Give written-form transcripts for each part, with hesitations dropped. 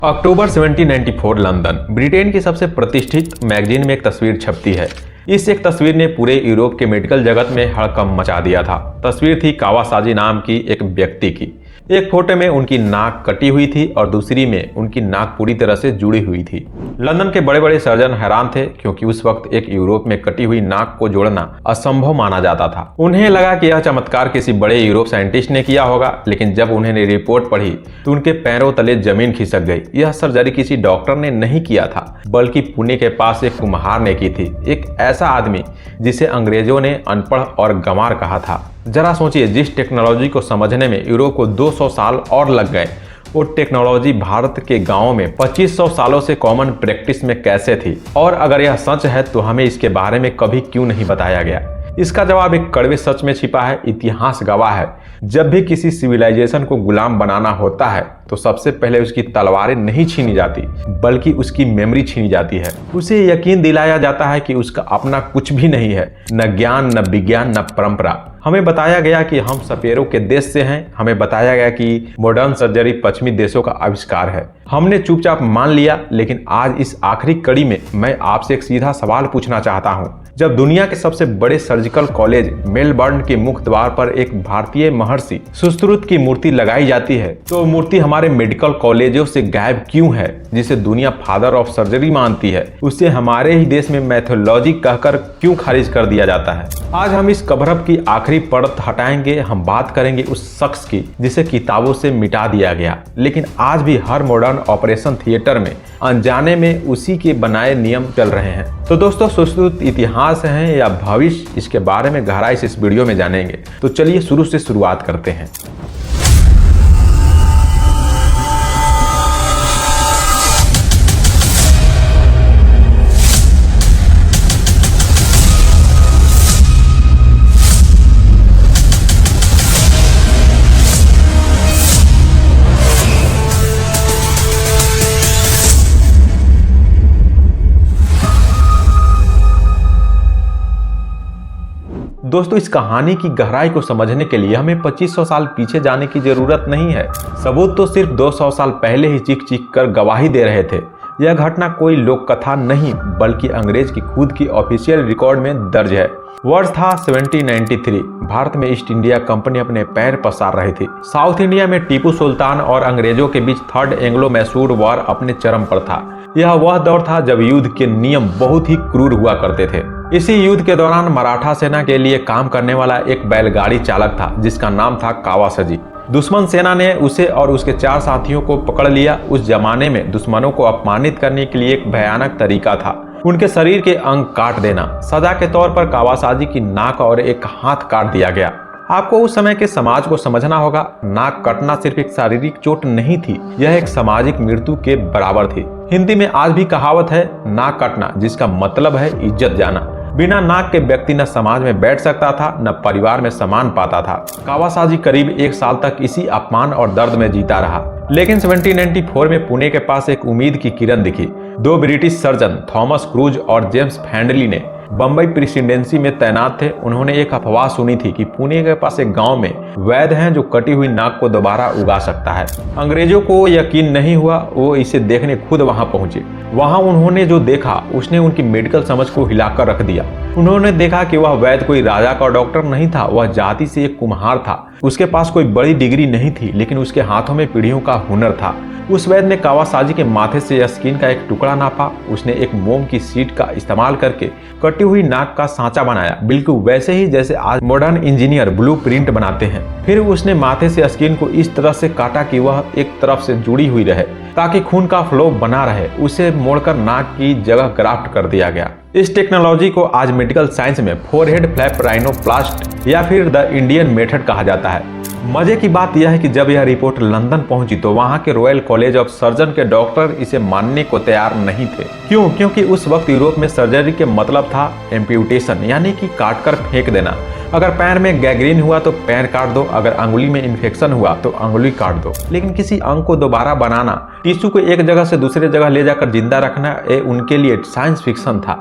अक्टूबर 1794 London, Britain की सबसे प्रतिष्ठित मैगजीन में एक तस्वीर छपती है। इस एक तस्वीर ने पूरे यूरोप के मेडिकल जगत में हड़कंप मचा दिया था। तस्वीर थी कावासाजी नाम की एक व्यक्ति की। एक फोटो में उनकी नाक कटी हुई थी और दूसरी में उनकी नाक पूरी तरह से जुड़ी हुई थी। लंदन के बड़े बड़े सर्जन हैरान थे, क्योंकि उस वक्त एक यूरोप में कटी हुई नाक को जोड़ना असंभव माना जाता था। उन्हें लगा कि यह चमत्कार किसी बड़े यूरोप साइंटिस्ट ने किया होगा, लेकिन जब उन्होंने रिपोर्ट पढ़ी तो उनके पैरों तले जमीन खिसक गई। यह सर्जरी किसी डॉक्टर ने नहीं किया था, बल्कि पुणे के पास एक कुम्हार ने की थी। एक ऐसा आदमी जिसे अंग्रेजों ने अनपढ़ और गंवार कहा था। जरा सोचिए, जिस टेक्नोलॉजी को समझने में यूरोप को 200 साल और लग गए, वो टेक्नोलॉजी भारत के गांवों में 2500 सालों से कॉमन प्रैक्टिस में कैसे थी? और अगर यह सच है तो हमें इसके बारे में कभी क्यों नहीं बताया गया? इसका जवाब एक कड़वे सच में छिपा है। इतिहास गवाह है, जब भी किसी सिविलाइजेशन को गुलाम बनाना होता है तो सबसे पहले उसकी तलवारें नहीं छीनी जाती, बल्कि उसकी मेमोरी छीनी जाती है। उसे यकीन दिलाया जाता है कि उसका अपना कुछ भी नहीं है, न ज्ञान, न विज्ञान, न परंपरा। हमें बताया गया कि हम सपेरों के देश से हैं। हमें बताया गया कि मॉडर्न सर्जरी पश्चिमी देशों का आविष्कार है। हमने चुपचाप मान लिया। लेकिन आज इस आखिरी कड़ी में मैं आपसे एक सीधा सवाल पूछना चाहता हूँ। जब दुनिया के सबसे बड़े सर्जिकल कॉलेज मेलबर्न के मुख्य द्वार पर एक भारतीय महर्षि सुश्रुत की मूर्ति लगाई जाती है, तो मूर्ति हमारे मेडिकल कॉलेजों से गायब क्यों है? जिसे दुनिया फादर ऑफ सर्जरी मानती है, उसे हमारे ही देश में मैथोलॉजी कहकर क्यों खारिज कर दिया जाता है? आज हम इस कभरब की आखिरी परत हटाएंगे। हम बात करेंगे उस शख्स की जिसे किताबों से मिटा दिया गया, लेकिन आज भी हर मॉडर्न ऑपरेशन थिएटर में अनजाने में उसी के बनाए नियम चल रहे हैं। तो दोस्तों, सुश्रुत इतिहास है या भविष्य, इसके बारे में गहराई से इस वीडियो में जानेंगे। तो चलिए शुरू से शुरुआत करते हैं। दोस्तों, इस कहानी की गहराई को समझने के लिए हमें 2500 साल पीछे जाने की जरूरत नहीं है। सबूत तो सिर्फ 200 साल पहले ही चीख चीख कर गवाही दे रहे थे। यह घटना कोई लोक कथा नहीं, बल्कि अंग्रेज की खुद की ऑफिशियल रिकॉर्ड में दर्ज है। वर्ष था 1793। भारत में ईस्ट इंडिया कंपनी अपने पैर पसार रही थी। साउथ इंडिया में टीपू सुल्तान और अंग्रेजों के बीच थर्ड एंग्लो मैसूर वॉर अपने चरम पर था। यह वह दौर था जब युद्ध के नियम बहुत ही क्रूर हुआ करते थे। इसी युद्ध के दौरान मराठा सेना के लिए काम करने वाला एक बैलगाड़ी चालक था, जिसका नाम था कावासाजी। दुश्मन सेना ने उसे और उसके 4 साथियों को पकड़ लिया। उस जमाने में दुश्मनों को अपमानित करने के लिए एक भयानक तरीका था उनके शरीर के अंग काट देना। सजा के तौर पर कावासाजी की नाक और एक हाथ काट दिया गया। आपको उस समय के समाज को समझना होगा। नाक कटना सिर्फ एक शारीरिक चोट नहीं थी, यह एक सामाजिक मृत्यु के बराबर थी। हिंदी में आज भी कहावत है, नाक कटना, जिसका मतलब है इज्जत जाना। बिना नाक के व्यक्ति न समाज में बैठ सकता था, न परिवार में सम्मान पाता था। कावासाजी करीब 1 साल तक इसी अपमान और दर्द में जीता रहा। लेकिन 1794 में पुणे के पास एक उम्मीद की किरण दिखी। 2 ब्रिटिश सर्जन थॉमस क्रूज और जेम्स फैंडली ने बंबई प्रेसिडेंसी में तैनात थे। उन्होंने एक अफवाह सुनी थी कि पुणे के पास एक गांव में वैद्य हैं जो कटी हुई नाक को दोबारा उगा सकता है। अंग्रेजों को यकीन नहीं हुआ। वो इसे देखने खुद वहां पहुंचे। वहां उन्होंने जो देखा उसने उनकी मेडिकल समझ को हिलाकर रख दिया। उन्होंने देखा कि वह वैद्य कोई राजा का डॉक्टर नहीं था, वह जाति से एक कुम्हार था। उसके पास कोई बड़ी डिग्री नहीं थी, लेकिन उसके हाथों में पीढ़ियों का हुनर था। उस वैद्य ने कावासाजी के माथे से स्किन का एक टुकड़ा नापा। उसने एक मोम की शीट का इस्तेमाल करके कटी हुई नाक का सांचा बनाया, बिल्कुल वैसे ही जैसे आज मॉडर्न इंजीनियर ब्लूप्रिंट बनाते हैं। फिर उसने माथे से स्किन को इस तरह से काटा कि वह एक तरफ से जुड़ी हुई रहे, ताकि खून का फ्लो बना रहे। उसे मोड़कर नाक की जगह ग्राफ्ट कर दिया गया। इस टेक्नोलॉजी को आज मेडिकल साइंस में फोरहेड फ्लैप राइनोप्लास्ट या फिर द इंडियन मेथड कहा जाता है। मजे की बात यह है कि जब यह रिपोर्ट लंदन पहुंची तो वहां के रॉयल कॉलेज ऑफ सर्जन के डॉक्टर इसे मानने को तैयार नहीं थे। क्यों? क्योंकि उस वक्त यूरोप में सर्जरी के मतलब था एम्प्यूटेशन, यानी कि काटकर फेंक देना। अगर पैर में गैंग्रीन हुआ तो पैर काट दो, अगर अंगुली में इन्फेक्शन हुआ तो अंगुली काट दो। लेकिन किसी अंग को दोबारा बनाना, टिश्यू को एक जगह से दूसरे जगह ले जाकर जिंदा रखना, ये उनके लिए साइंस फिक्शन था।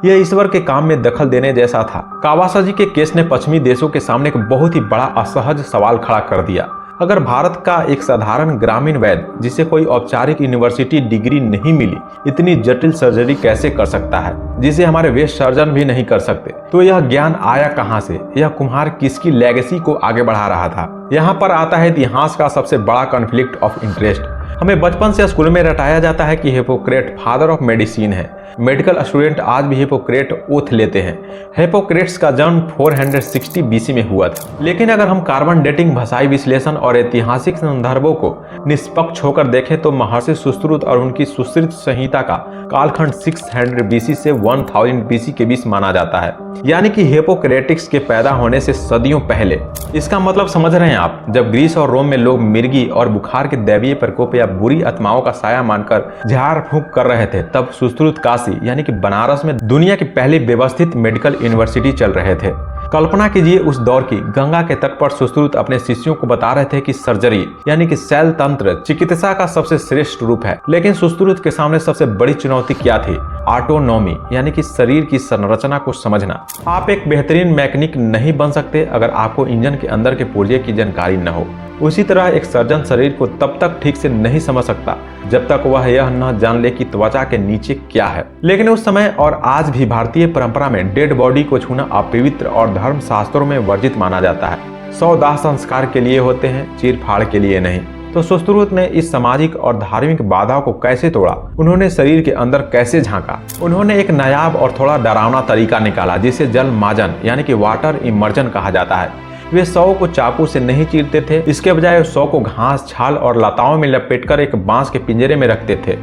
यह ईश्वर के काम में दखल देने जैसा था। कावासाजी के केस ने पश्चिमी देशों के सामने एक बहुत ही बड़ा असहज सवाल खड़ा कर दिया। अगर भारत का एक साधारण ग्रामीण वैद्य जिसे कोई औपचारिक यूनिवर्सिटी डिग्री नहीं मिली इतनी जटिल सर्जरी कैसे कर सकता है, जिसे हमारे वेस्ट सर्जन भी नहीं कर सकते, तो यह ज्ञान आया कहां से? यह कुम्हार किसकी लेगेसी को आगे बढ़ा रहा था? यहाँ पर आता है इतिहास का सबसे बड़ा कॉन्फ्लिक्ट ऑफ इंटरेस्ट। हमें बचपन से स्कूल में रटाया जाता है कि हिपोक्रेट फादर ऑफ मेडिसिन है। मेडिकल स्टूडेंट आज भी हिपोक्रेट ओथ लेते हैं। हिपोक्रेट्स का जन्म 460 बीसी में हुआ था। लेकिन अगर हम कार्बन डेटिंग, भाषाई विश्लेषण और ऐतिहासिक संदर्भों को निष्पक्ष होकर देखें तो महर्षि सुश्रुत और उनकी सुश्रुत संहिता का कालखंड 600 बीसी से 1000 बीसी के बीच माना जाता है, यानी कि हिपोक्रेटिक्स के पैदा होने से सदियों पहले। इसका मतलब समझ रहे हैं आप? जब ग्रीस और रोम में लोग मिर्गी और बुखार के दैवीय प्रकोप या बुरी आत्माओं का साया मानकर झाड़ फूंक कर रहे थे, तब सुश्रुत काशी यानी कि बनारस में दुनिया की पहली व्यवस्थित मेडिकल यूनिवर्सिटी चल रहे थे। कल्पना कीजिए उस दौर की। गंगा के तट पर सुश्रुत अपने शिष्यों को बता रहे थे कि सर्जरी यानी कि शैल तंत्र चिकित्सा का सबसे श्रेष्ठ रूप है। लेकिन सुश्रुत के सामने सबसे बड़ी चुनौती क्या थी? ऑटोनॉमी यानी कि शरीर की संरचना को समझना। आप एक बेहतरीन मैकेनिक नहीं बन सकते अगर आपको इंजन के अंदर के पुर्जे की जानकारी न हो। उसी तरह एक सर्जन शरीर को तब तक ठीक से नहीं समझ सकता जब तक वह यह न जान ले कि त्वचा के नीचे क्या है। लेकिन उस समय और आज भी भारतीय परंपरा में डेड बॉडी को छूना अपवित्र और धर्म शास्त्रों में वर्जित माना जाता है। 100 दाह संस्कार के लिए होते हैं, चीर फाड़ के लिए नहीं। तो सुश्रुत ने इस सामाजिक और धार्मिक बाधा को कैसे तोड़ा? उन्होंने शरीर के अंदर कैसे झांका? उन्होंने एक नायाब और थोड़ा डरावना तरीका निकाला जिसे जल माजन यानी कि वाटर इमर्जन कहा जाता है। वे शव को चाकू से नहीं चीरते थे, इसके बजाय शव को घास, छाल और लताओं में लपेटकर एक बांस के पिंजरे में रखते थे।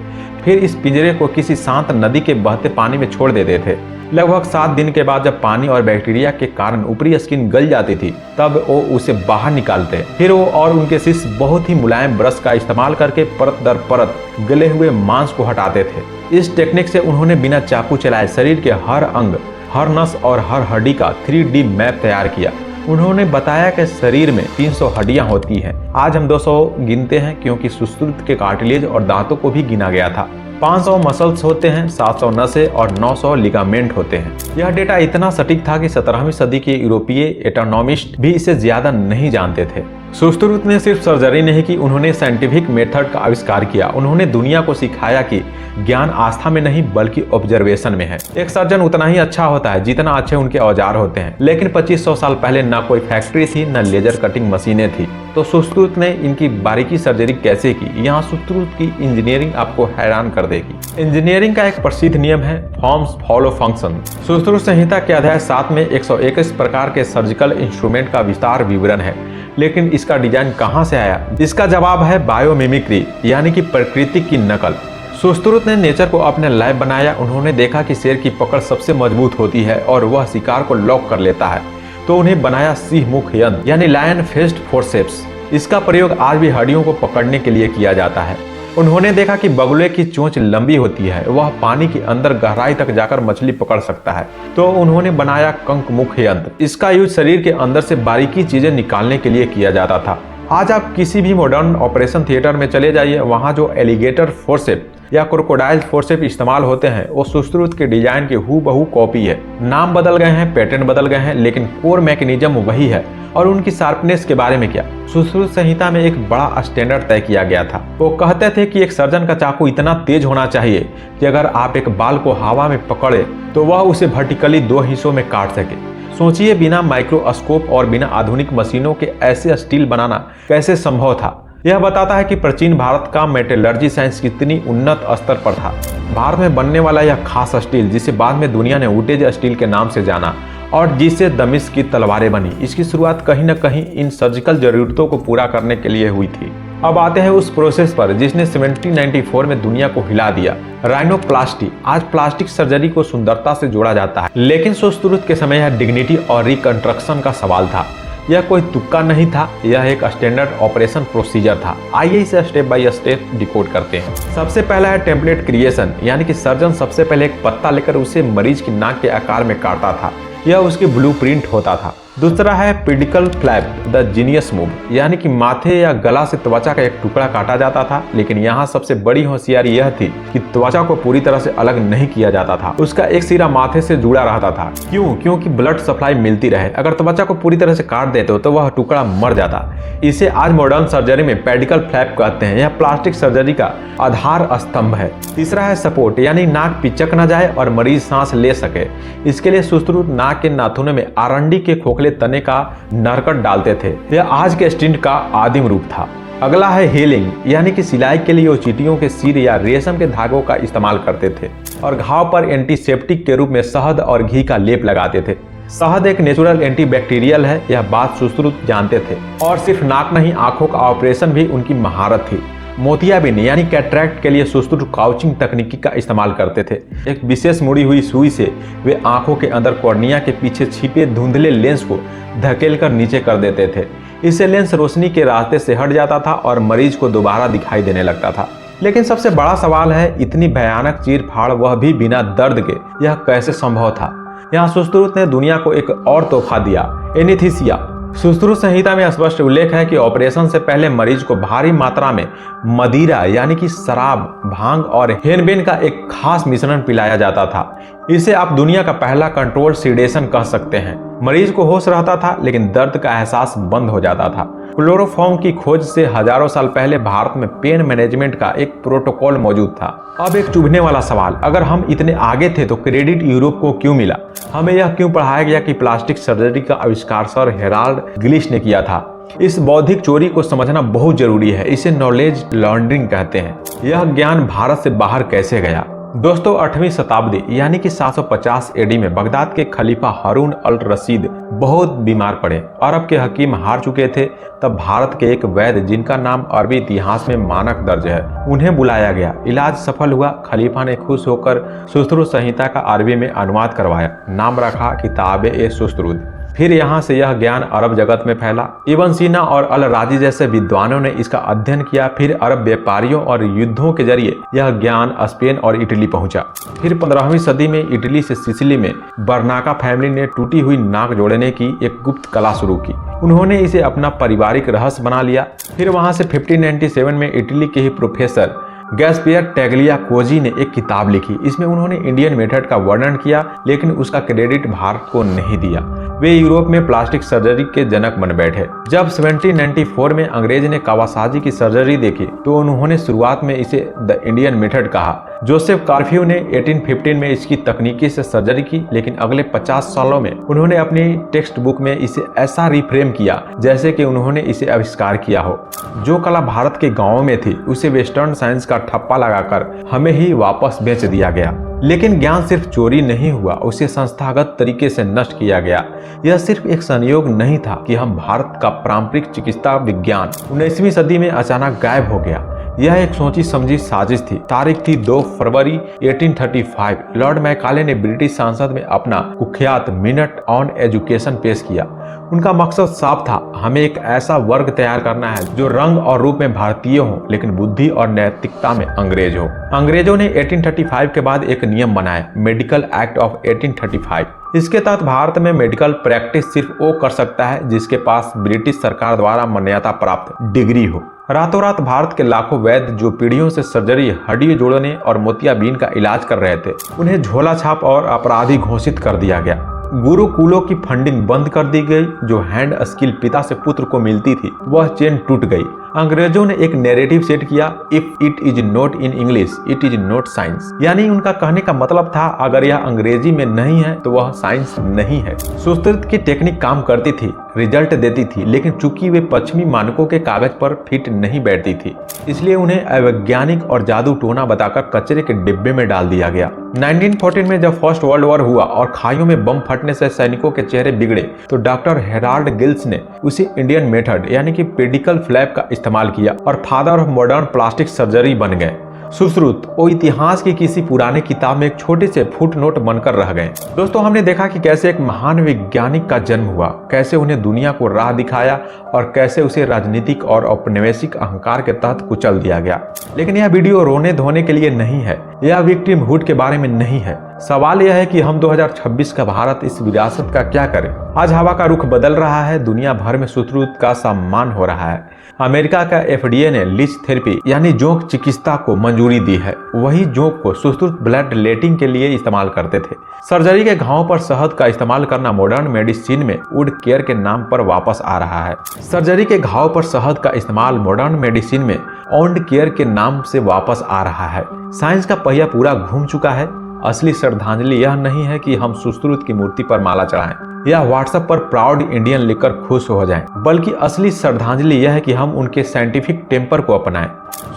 फिर इस पिंजरे को किसी शांत नदी के बहते पानी में छोड़ देते थे। लगभग 7 दिन के बाद जब पानी और बैक्टीरिया के कारण ऊपरी स्किन गल जाती थी, तब वो उसे बाहर निकालते। फिर वो और उनके शिष्य बहुत ही मुलायम ब्रश का इस्तेमाल करके परत दर परत गले हुए मांस को हटाते थे। इस टेक्निक से उन्होंने बिना चाकू चलाए शरीर के हर अंग, हर नस और हर हड्डी का 3D मैप तैयार किया। उन्होंने बताया कि शरीर में 300 हड्डियां होती हैं। आज हम 200 गिनते हैं क्योंकि सुश्रुत के कार्टिलेज और दांतों को भी गिना गया था। 500 मसल्स होते हैं, 700 नसें और 900 लिगामेंट होते हैं। यह डेटा इतना सटीक था कि 17वीं सदी के यूरोपीय एटोनॉमिस्ट भी इसे ज्यादा नहीं जानते थे। सुश्रुत ने सिर्फ सर्जरी नहीं की, उन्होंने साइंटिफिक मेथड का आविष्कार किया। उन्होंने दुनिया को सिखाया कि ज्ञान आस्था में नहीं बल्कि ऑब्जर्वेशन में है। एक सर्जन उतना ही अच्छा होता है जितना अच्छे उनके औजार होते हैं। लेकिन 2500 साल पहले ना कोई फैक्ट्री थी, न लेजर कटिंग मशीनें थी। तो सुश्रुत ने इनकी बारीकी सर्जरी कैसे की? यहाँ सुश्रुत की इंजीनियरिंग आपको हैरान कर देगी। इंजीनियरिंग का एक प्रसिद्ध नियम है, फॉर्म्स फॉलो फंक्शन। सुश्रुत संहिता के अध्याय 7 में 121 प्रकार के सर्जिकल इंस्ट्रूमेंट का विस्तार विवरण है। लेकिन इसका डिजाइन कहां से आया? इसका जवाब है बायोमिमिक्री यानी कि प्रकृति की नकल। सुश्रुत ने नेचर को अपने लैब बनाया। उन्होंने देखा कि शेर की पकड़ सबसे मजबूत होती है और वह शिकार को लॉक कर लेता है, तो उन्हें बनाया सिंह मुख यंत्र यानी लायन फेस्ट फोर्सेप्स। इसका प्रयोग आज भी हड्डियों को पकड़ने के लिए किया जाता है। उन्होंने देखा कि बगुले की चोंच लंबी होती है, वह पानी के अंदर गहराई तक जाकर मछली पकड़ सकता है, तो उन्होंने बनाया कंक मुख यंत्र। इसका यूज शरीर के अंदर से बारीकी चीजें निकालने के लिए किया जाता था। आज आप किसी भी मॉडर्न ऑपरेशन थिएटर में चले जाइए, वहां जो एलिगेटर फोर्सेप या क्रोकोडाइल फोर्सेप इस्तेमाल होते हैं वो सुश्रुत के डिजाइन की हूबहू कॉपी है। नाम बदल गए हैं, पैटर्न बदल गए हैं, लेकिन कोर मैकेनिज्म वही है। और उनकी शार्पनेस के बारे में क्या? सुश्रुत संहिता में एक बड़ा स्टैंडर्ड तय किया गया था। वो कहते थे कि एक सर्जन का चाकू इतना तेज होना चाहिए कि अगर आप एक बाल को हवा में पकड़े तो वह उसे वर्टिकली 2 हिस्सों में काट सके। सोचिए, बिना माइक्रोस्कोप और बिना आधुनिक मशीनों के ऐसे स्टील बनाना कैसे संभव था? यह बताता है कि प्राचीन भारत का मेटलर्जी साइंस कितनी उन्नत स्तर पर था। भारत में बनने वाला यह खास स्टील, जिसे बाद में दुनिया ने वुडेज स्टील के नाम से जाना और जिससे दमिश्क की तलवारें बनी, इसकी शुरुआत कहीं न कहीं इन सर्जिकल जरूरतों को पूरा करने के लिए हुई थी। अब आते हैं उस प्रोसेस पर जिसने 1794 में दुनिया को हिला दिया, राइनोप्लास्टी। आज प्लास्टिक सर्जरी को सुंदरता से जोड़ा जाता है, लेकिन सुश्रुत के समय यह डिग्निटी और रिकंस्ट्रक्शन का सवाल था। यह कोई तुक्का नहीं था, यह एक स्टैंडर्ड ऑपरेशन प्रोसीजर था। आइए इसे स्टेप बाय स्टेप डिकोड करते हैं। सबसे पहला है टेम्पलेट क्रिएशन, यानी कि सर्जन सबसे पहले एक पत्ता लेकर उसे मरीज की नाक के आकार में काटता था। यह उसकी ब्लूप्रिंट होता था। दूसरा है pedicle flap the genius move, यानी कि माथे या गला से त्वचा का एक टुकड़ा काटा जाता था, लेकिन यहाँ सबसे बड़ी होशियारी यह थी कि त्वचा को पूरी तरह से अलग नहीं किया जाता था। उसका एक सिरा माथे से जुड़ा रहता था। क्योंकि ब्लड सप्लाई मिलती रहे। अगर त्वचा को पूरी तरह से काट देते तो वह टुकड़ा मर जाता। इसे आज मॉडर्न सर्जरी में पेडिकल फ्लैप कहते हैं। यह प्लास्टिक सर्जरी का आधार स्तंभ है। तीसरा है सपोर्ट, यानी नाक पिचक न जाए और मरीज सांस ले सके। इसके लिए सुश्रुत नाक के नाथुनों में आरंडी के खोखले तने का नरकट डालते थे। यह आज के स्टिंट का आदिम रूप था। अगला है हीलिंग, यानी कि सिलाई के लिए वो चींटियों के सिर या रेशम के धागों का इस्तेमाल करते थे और घाव पर एंटीसेप्टिक के रूप में शहद और घी का लेप लगाते थे। शहद एक नेचुरल एंटीबैक्टीरियल है, यह बात सुश्रुत जानते थे। और सिर्फ नाक नहीं, आंखों का ऑपरेशन भी उनकी महारत थी। मोतियाबिंद यानी कैटरैक्ट के लिए सुश्रुत काउचिंग तकनीकी का इस्तेमाल करते थे। एक विशेष मुड़ी हुई सुई से वे आंखों के अंदर कॉर्निया के पीछे छिपे धुंधले लेंस को धकेलकर नीचे कर देते थे। इससे लेंस रोशनी के रास्ते से हट जाता था और मरीज को दोबारा दिखाई देने लगता था। लेकिन सबसे बड़ा सवाल है, इतनी भयानक चीर-फाड़ वह भी बिना दर्द के, यह कैसे संभव था? यहाँ सुश्रुत ने दुनिया को एक और तोहफा दिया, एनेस्थीसिया। सुश्रुत संहिता में स्पष्ट उल्लेख है कि ऑपरेशन से पहले मरीज को भारी मात्रा में मदिरा यानी कि शराब, भांग और हेनबेन का एक खास मिश्रण पिलाया जाता था। इसे आप दुनिया का पहला कंट्रोल सीडेशन कह सकते हैं। मरीज को होश रहता था, लेकिन दर्द का एहसास बंद हो जाता था। क्लोरोफॉर्म की खोज से हजारों साल पहले भारत में पेन मैनेजमेंट का एक प्रोटोकॉल मौजूद था। अब एक चुभने वाला सवाल, अगर हम इतने आगे थे तो क्रेडिट यूरोप को क्यों मिला? हमें यह क्यों पढ़ाया गया कि प्लास्टिक सर्जरी का आविष्कार सर हेराल्ड गिलिश ने किया था? इस बौद्धिक चोरी को समझना बहुत जरूरी है। इसे नॉलेज लॉन्ड्रिंग कहते हैं। यह ज्ञान भारत से बाहर कैसे गया? दोस्तों, 8वीं शताब्दी यानी कि 750 एडी में बगदाद के खलीफा हारून अल रशीद बहुत बीमार पड़े। अरब के हकीम हार चुके थे। तब भारत के एक वैद्य, जिनका नाम अरबी इतिहास में मानक दर्ज है, उन्हें बुलाया गया। इलाज सफल हुआ। खलीफा ने खुश होकर सुश्रुत संहिता का अरबी में अनुवाद करवाया। नाम रखा किताब-ए-सुश्रुत। फिर यहाँ से यह ज्ञान अरब जगत में फैला। इब्न सीना और अल राजी जैसे विद्वानों ने इसका अध्ययन किया। फिर अरब व्यापारियों और युद्धों के जरिए यह ज्ञान स्पेन और इटली पहुंचा। फिर 15वीं सदी में इटली से सिसिली में बर्नाका फैमिली ने टूटी हुई नाक जोड़ने की एक गुप्त कला शुरू की। उन्होंने इसे अपना पारिवारिक रहस्य बना लिया। फिर वहां से 1597 में इटली के ही प्रोफेसर गैस्पियर टैग्लियाकोजी ने एक किताब लिखी। इसमें उन्होंने इंडियन मेथड का वर्णन किया, लेकिन उसका क्रेडिट भारत को नहीं दिया। वे यूरोप में प्लास्टिक सर्जरी के जनक बन बैठे। जब 1794 में अंग्रेज ने कावासाजी की सर्जरी देखी तो उन्होंने शुरुआत में इसे द इंडियन मेथड कहा। जोसेफ कार्फ्यू ने 1815 में इसकी तकनीकी से सर्जरी की, लेकिन अगले 50 सालों में उन्होंने अपनी टेक्स्ट बुक में इसे ऐसा रिफ्रेम किया जैसे कि उन्होंने इसे आविष्कार किया हो। जो कला भारत के गांवों में थी, उसे वेस्टर्न साइंस का ठप्पा लगाकर हमें ही वापस बेच दिया गया। लेकिन ज्ञान सिर्फ चोरी नहीं हुआ, उसे संस्थागत तरीके से नष्ट किया गया। यह सिर्फ एक संयोग नहीं था कि हम भारत का पारंपरिक चिकित्सा विज्ञान 19वीं सदी में अचानक गायब हो गया। यह एक सोची समझी साजिश थी। तारीख थी 2 फरवरी 1835। लॉर्ड मैकाले ने ब्रिटिश संसद में अपना कुख्यात मिनट ऑन एजुकेशन पेश किया। उनका मकसद साफ था, हमें एक ऐसा वर्ग तैयार करना है जो रंग और रूप में भारतीय हो, लेकिन बुद्धि और नैतिकता में अंग्रेज हो। अंग्रेजों ने 1835 के बाद एक नियम बनाया, मेडिकल एक्ट ऑफ 1835। इसके तहत भारत में मेडिकल प्रैक्टिस सिर्फ वो कर सकता है जिसके पास ब्रिटिश सरकार द्वारा मान्यता प्राप्त डिग्री हो। रातों रात भारत के लाखों वैद्य जो पीढ़ियों से सर्जरी, हड्डी जोड़ने और मोतियाबिंद का इलाज कर रहे थे, उन्हें झोला छाप और अपराधी घोषित कर दिया गया। गुरुकुलों की फंडिंग बंद कर दी गई। जो हैंड स्किल पिता से पुत्र को मिलती थी, वह चेन टूट गई। अंग्रेजों ने एक नैरेटिव सेट किया, if it is not in English it is not science. यानी उनका कहने का मतलब था, अगर यह अंग्रेजी में नहीं है तो वह साइंस नहीं है। सुश्रुत की टेक्निक काम करती थी, रिजल्ट देती थी, लेकिन चूंकि वे पश्चिमी मानकों के कागज पर फिट नहीं बैठती थी, इसलिए उन्हें अवैज्ञानिक और जादू टोना बताकर कचरे के डिब्बे में डाल दिया गया। 1914 में जब फर्स्ट वर्ल्ड वॉर हुआ और खाइयों में बम फटने से सैनिकों के चेहरे बिगड़े, तो डॉक्टर हेराल्ड गिल्स ने उसी इंडियन मेथड यानी कि पेडिकल फ्लैप का इस्तेमाल किया और father of modern plastic surgery बन गए। सुश्रुत वो इतिहास की किसी पुराने किताब में एक छोटे से फुटनोट बनकर रह गए। दोस्तों, हमने देखा कि कैसे एक महान वैज्ञानिक का जन्म हुआ, कैसे उन्हें दुनिया को राह दिखाया और कैसे उसे राजनीतिक और औपनिवेशिक अहंकार के तहत कुचल दिया गया। लेकिन यह वीडियो रोने धोने के लिए नहीं है, यह विक्टिमहुड के बारे में नहीं है। सवाल यह है कि हम 2026 का भारत इस विरासत का क्या करें। आज हवा का रुख बदल रहा है, दुनिया भर में सुश्रुत का सम्मान हो रहा है। अमेरिका का FDA ने लिच थेरेपी यानी जोंक चिकित्सा को मंजूरी दी है। वही जोंक को सुश्रुत ब्लड लेटिंग के लिए इस्तेमाल करते थे। सर्जरी के घावों पर शहद का इस्तेमाल करना मॉडर्न मेडिसिन में वुंड केयर के नाम पर वापस आ रहा है। सर्जरी के घाव पर शहद का इस्तेमाल मॉडर्न मेडिसिन में वुंड केयर के नाम से वापस आ रहा है। साइंस का पहिया पूरा घूम चुका है। असली श्रद्धांजलि यह नहीं है कि हम सुश्रुत की मूर्ति पर माला चढ़ाएं या व्हाट्सएप पर प्राउड इंडियन लिखकर खुश हो जाएं, बल्कि असली श्रद्धांजलि यह है कि हम उनके साइंटिफिक टेम्पर को अपनाएं।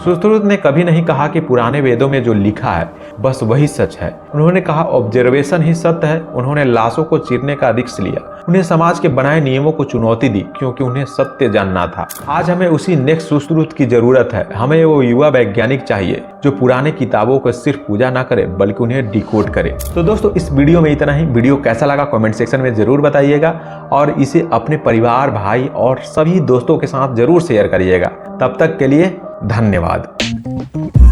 सुश्रुत ने कभी नहीं कहा कि पुराने वेदों में जो लिखा है बस वही सच है। उन्होंने कहा ऑब्जर्वेशन ही सत्य है। उन्होंने लाशों को चीरने का रिस्क लिया, उन्हें समाज के बनाए नियमों को चुनौती दी क्योंकि उन्हें सत्य जानना था। आज हमें उसी नेक्स्ट सुश्रुत की जरूरत है। हमें वो युवा वैज्ञानिक चाहिए जो पुराने किताबों को सिर्फ पूजा ना करे बल्कि उन्हें डिकोड करे। तो दोस्तों, इस वीडियो में इतना ही। वीडियो कैसा लगा कमेंट सेक्शन में जरूर बताइएगा और इसे अपने परिवार, भाई और सभी दोस्तों के साथ जरूर शेयर करिएगा। तब तक के लिए धन्यवाद।